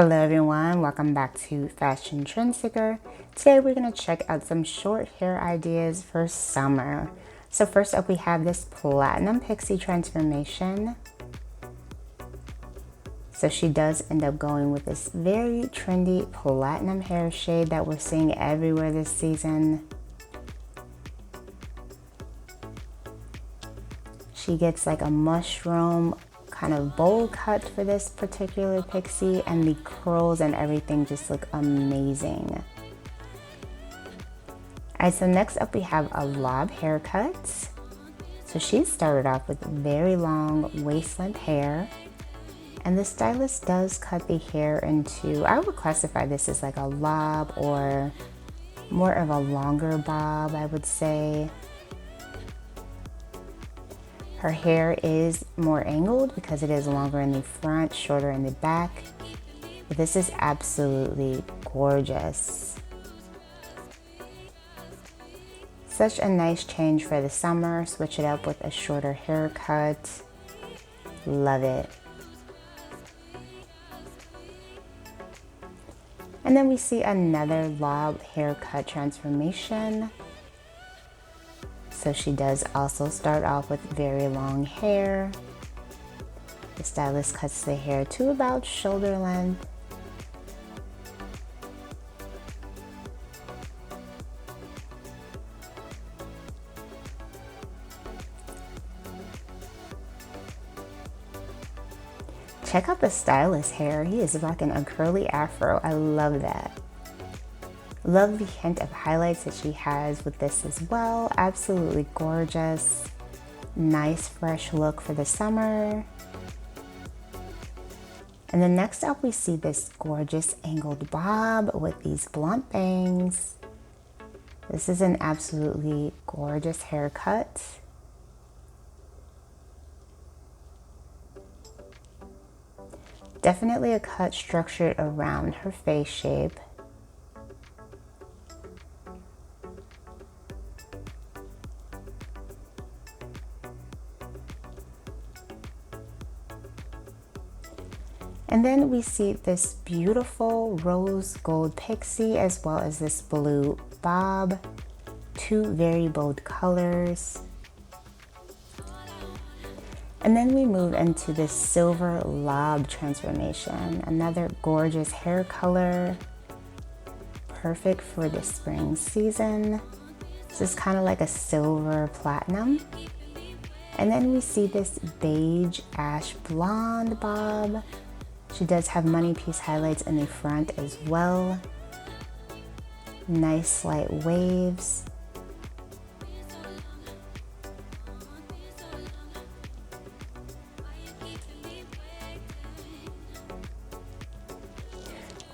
Hello everyone, welcome back to Fashion Trendseeker. Today we're going to check out some short hair ideas for summer. So first up we have this platinum pixie transformation. So she does end up going with this very trendy platinum hair shade that we're seeing everywhere this season. She gets like a mushroom kind of bowl cut for this particular pixie, and the curls and everything just look amazing. Alright, so next up we have a lob haircut. So she started off with very long waist-length hair, and the stylist does cut the hair into, I would classify this as like a lob or more of a longer bob, I would say. Her hair is more angled because it is longer in the front, shorter in the back. But this is absolutely gorgeous. Such a nice change for the summer. Switch it up with a shorter haircut. Love it. And then we see another lob haircut transformation. So she does also start off with very long hair. The stylist cuts the hair to about shoulder length. Check out the stylist's hair. He is rocking a curly afro. I love that. Love the hint of highlights that she has with this as well. Absolutely gorgeous. Nice fresh look for the summer. And then next up we see this gorgeous angled bob with these blunt bangs. This is an absolutely gorgeous haircut. Definitely a cut structured around her face shape. And then we see this beautiful rose gold pixie as well as this blue bob. Two very bold colors. And then we move into this silver lob transformation. Another gorgeous hair color. Perfect for the spring season. This is kind of like a silver platinum. And then we see this beige ash blonde bob. She does have money piece highlights in the front as well. Nice slight waves.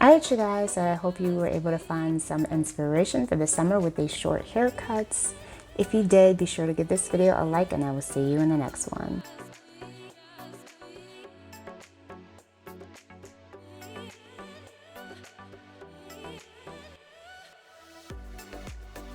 Alright you guys, I hope you were able to find some inspiration for the summer with these short haircuts. If you did, be sure to give this video a like and I will see you in the next one.